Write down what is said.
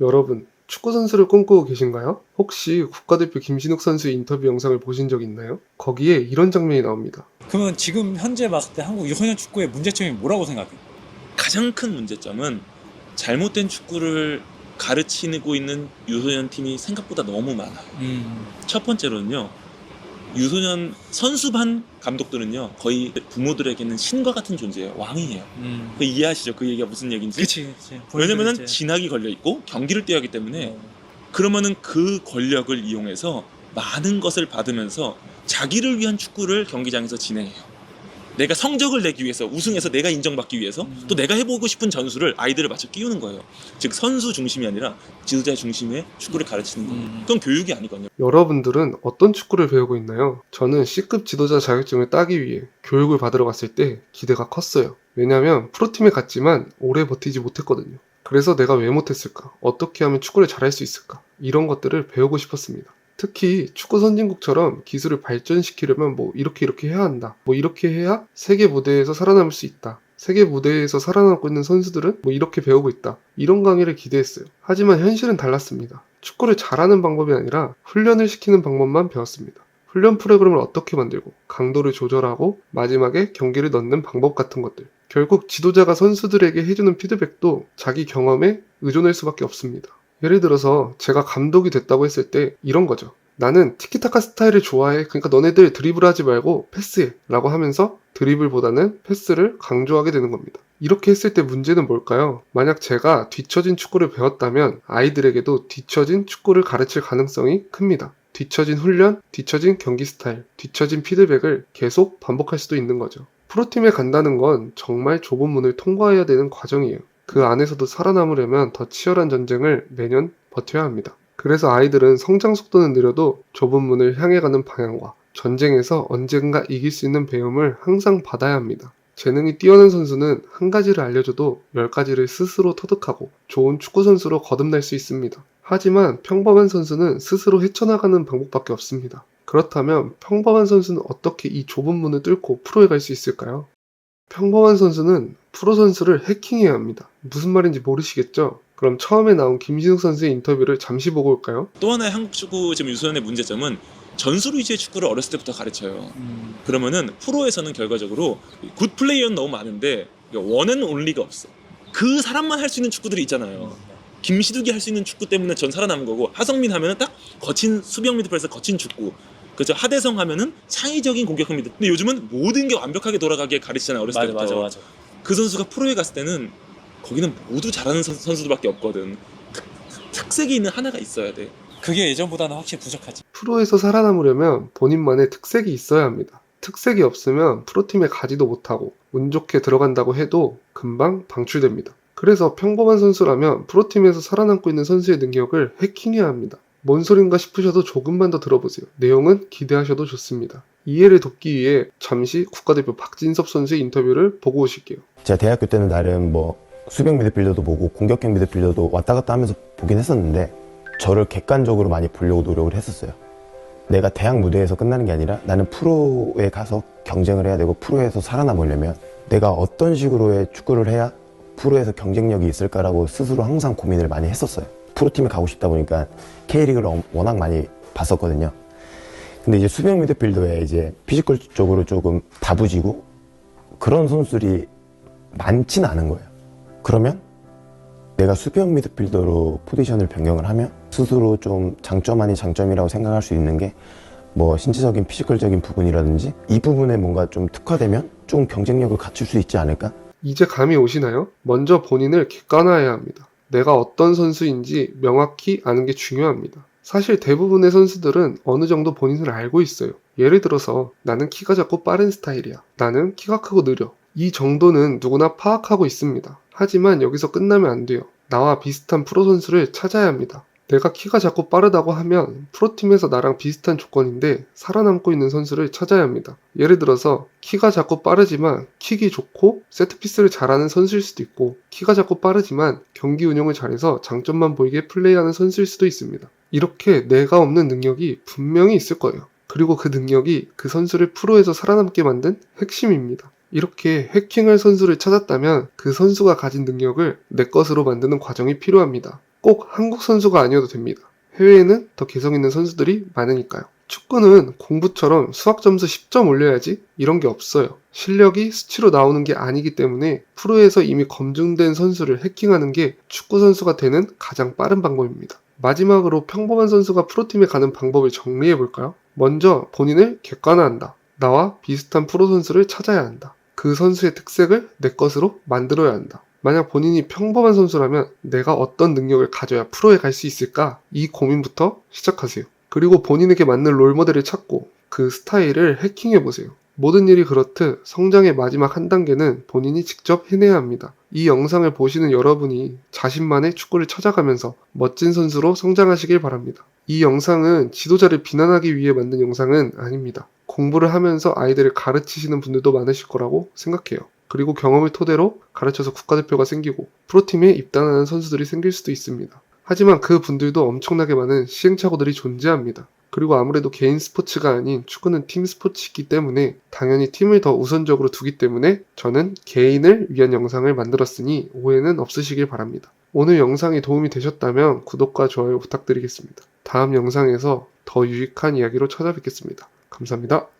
여러분, 축구 선수를 꿈꾸고 계신가요? 혹시 국가대표 김신욱 선수의 인터뷰 영상을 보신 적 있나요? 거기에 이런 장면이 나옵니다. 그러면 지금 현재 봤을 때 한국 유소년 축구의 문제점이 뭐라고 생각해? 가장 큰 문제점은 잘못된 축구를 가르치고 있는 유소년 팀이 생각보다 너무 많아요. 첫 번째로는요, 유소년 선수반 감독들은요 거의 부모들에게는 신과 같은 존재예요. 왕이에요. 그 이해하시죠? 그 얘기가 무슨 얘기인지? 그치. 왜냐면은 진학이 걸려있고 경기를 뛰어야 하기 때문에 그러면은 그 권력을 이용해서 많은 것을 받으면서 자기를 위한 축구를 경기장에서 진행해요. 내가 성적을 내기 위해서, 우승해서 내가 인정받기 위해서 또 내가 해보고 싶은 전술을 아이들을 맞춰 끼우는 거예요. 즉 선수 중심이 아니라 지도자 중심의 축구를 가르치는 거예요. 그건 교육이 아니거든요. 여러분들은 어떤 축구를 배우고 있나요? 저는 C급 지도자 자격증을 따기 위해 교육을 받으러 갔을 때 기대가 컸어요. 왜냐면 프로팀에 갔지만 오래 버티지 못했거든요. 그래서 내가 왜 못했을까? 어떻게 하면 축구를 잘할 수 있을까? 이런 것들을 배우고 싶었습니다. 특히 축구 선진국처럼 기술을 발전시키려면 이렇게 해야 한다. 이렇게 해야 세계 무대에서 살아남을 수 있다. 세계 무대에서 살아남고 있는 선수들은 이렇게 배우고 있다. 이런 강의를 기대했어요. 하지만 현실은 달랐습니다. 축구를 잘하는 방법이 아니라 훈련을 시키는 방법만 배웠습니다. 훈련 프로그램을 어떻게 만들고 강도를 조절하고 마지막에 경기를 넣는 방법 같은 것들. 결국 지도자가 선수들에게 해주는 피드백도 자기 경험에 의존할 수밖에 없습니다. 예를 들어서 제가 감독이 됐다고 했을 때 이런 거죠. 나는 티키타카 스타일을 좋아해. 그러니까 너네들 드리블하지 말고 패스해 라고 하면서 드리블보다는 패스를 강조하게 되는 겁니다. 이렇게 했을 때 문제는 뭘까요? 만약 제가 뒤처진 축구를 배웠다면 아이들에게도 뒤처진 축구를 가르칠 가능성이 큽니다. 뒤처진 훈련, 뒤처진 경기 스타일, 뒤처진 피드백을 계속 반복할 수도 있는 거죠. 프로팀에 간다는 건 정말 좁은 문을 통과해야 되는 과정이에요. 그 안에서도 살아남으려면 더 치열한 전쟁을 매년 버텨야 합니다. 그래서 아이들은 성장 속도는 느려도 좁은 문을 향해 가는 방향과 전쟁에서 언젠가 이길 수 있는 배움을 항상 받아야 합니다. 재능이 뛰어난 선수는 한 가지를 알려줘도 10가지를 스스로 터득하고 좋은 축구 선수로 거듭날 수 있습니다. 하지만 평범한 선수는 스스로 헤쳐나가는 방법밖에 없습니다. 그렇다면 평범한 선수는 어떻게 이 좁은 문을 뚫고 프로에 갈 수 있을까요? 평범한 선수는 프로 선수를 해킹해야 합니다. 무슨 말인지 모르시겠죠? 그럼 처음에 나온 김신욱 선수의 인터뷰를 잠시 보고 올까요? 또 하나의 한국 축구 지금 유소년의 문제점은 전술 위주의 축구를 어렸을 때부터 가르쳐요. 그러면은 프로에서는 결과적으로 굿 플레이어는 너무 많은데 원앤 온리가 없어. 그 사람만 할 수 있는 축구들이 있잖아요. 김시둑이 할 수 있는 축구 때문에 전 살아남은 거고, 하성민 하면은 딱 거친 수비형 미드필더에서 거친 축구. 그렇죠. 하대성 하면은 창의적인 공격형 미드. 근데 요즘은 모든 게 완벽하게 돌아가게 가르치잖아요. 어렸을 때부터. 맞아. 그 선수가 프로에 갔을 때는 거기는 모두 잘하는 선수들밖에 없거든. 특색이 있는 하나가 있어야 돼. 그게 예전보다는 확실히 부족하지. 프로에서 살아남으려면 본인만의 특색이 있어야 합니다. 특색이 없으면 프로팀에 가지도 못하고 운 좋게 들어간다고 해도 금방 방출됩니다. 그래서 평범한 선수라면 프로팀에서 살아남고 있는 선수의 능력을 해킹해야 합니다. 뭔 소린가 싶으셔도 조금만 더 들어보세요. 내용은 기대하셔도 좋습니다. 이해를 돕기 위해 잠시 국가대표 박진섭 선수의 인터뷰를 보고 오실게요. 제가 대학교 때는 나름 수비형 미드필더도 보고 공격형 미드필더도 왔다 갔다 하면서 보긴 했었는데 저를 객관적으로 많이 보려고 노력을 했었어요. 내가 대학 무대에서 끝나는 게 아니라 나는 프로에 가서 경쟁을 해야 되고 프로에서 살아남으려면 내가 어떤 식으로의 축구를 해야 프로에서 경쟁력이 있을까라고 스스로 항상 고민을 많이 했었어요. 프로팀에 가고 싶다 보니까 K리그를 워낙 많이 봤었거든요. 근데 이제 수비형 미드필더에 이제 피지컬적으로 조금 다부지고 그런 선수들이 많지는 않은 거예요. 그러면 내가 수비형 미드필더로 포지션을 변경을 하면 스스로 좀 장점 아닌 장점이라고 생각할 수 있는 게 신체적인 피지컬적인 부분이라든지 이 부분에 뭔가 좀 특화되면 좀 경쟁력을 갖출 수 있지 않을까? 이제 감이 오시나요? 먼저 본인을 객관화해야 합니다. 내가 어떤 선수인지 명확히 아는 게 중요합니다. 사실 대부분의 선수들은 어느 정도 본인을 알고 있어요. 예를 들어서 나는 키가 작고 빠른 스타일이야. 나는 키가 크고 느려. 이 정도는 누구나 파악하고 있습니다. 하지만 여기서 끝나면 안 돼요. 나와 비슷한 프로 선수를 찾아야 합니다. 내가 키가 작고 빠르다고 하면 프로팀에서 나랑 비슷한 조건인데 살아남고 있는 선수를 찾아야 합니다. 예를 들어서 키가 작고 빠르지만 킥이 좋고 세트피스를 잘하는 선수일 수도 있고 키가 작고 빠르지만 경기 운영을 잘해서 장점만 보이게 플레이하는 선수일 수도 있습니다. 이렇게 내가 없는 능력이 분명히 있을 거예요. 그리고 그 능력이 그 선수를 프로에서 살아남게 만든 핵심입니다. 이렇게 해킹할 선수를 찾았다면 그 선수가 가진 능력을 내 것으로 만드는 과정이 필요합니다. 꼭 한국 선수가 아니어도 됩니다. 해외에는 더 개성 있는 선수들이 많으니까요. 축구는 공부처럼 수학 점수 10점 올려야지 이런 게 없어요. 실력이 수치로 나오는 게 아니기 때문에 프로에서 이미 검증된 선수를 해킹하는 게 축구 선수가 되는 가장 빠른 방법입니다. 마지막으로 평범한 선수가 프로팀에 가는 방법을 정리해 볼까요? 먼저 본인을 객관화한다. 나와 비슷한 프로 선수를 찾아야 한다. 그 선수의 특색을 내 것으로 만들어야 한다. 만약 본인이 평범한 선수라면 내가 어떤 능력을 가져야 프로에 갈 수 있을까? 이 고민부터 시작하세요. 그리고 본인에게 맞는 롤모델을 찾고 그 스타일을 해킹해보세요. 모든 일이 그렇듯 성장의 마지막 한 단계는 본인이 직접 해내야 합니다. 이 영상을 보시는 여러분이 자신만의 축구를 찾아가면서 멋진 선수로 성장하시길 바랍니다. 이 영상은 지도자를 비난하기 위해 만든 영상은 아닙니다. 공부를 하면서 아이들을 가르치시는 분들도 많으실 거라고 생각해요. 그리고 경험을 토대로 가르쳐서 국가대표가 생기고 프로팀에 입단하는 선수들이 생길 수도 있습니다. 하지만 그 분들도 엄청나게 많은 시행착오들이 존재합니다. 그리고 아무래도 개인 스포츠가 아닌 축구는 팀 스포츠이기 때문에 당연히 팀을 더 우선적으로 두기 때문에 저는 개인을 위한 영상을 만들었으니 오해는 없으시길 바랍니다. 오늘 영상이 도움이 되셨다면 구독과 좋아요 부탁드리겠습니다. 다음 영상에서 더 유익한 이야기로 찾아뵙겠습니다. 감사합니다.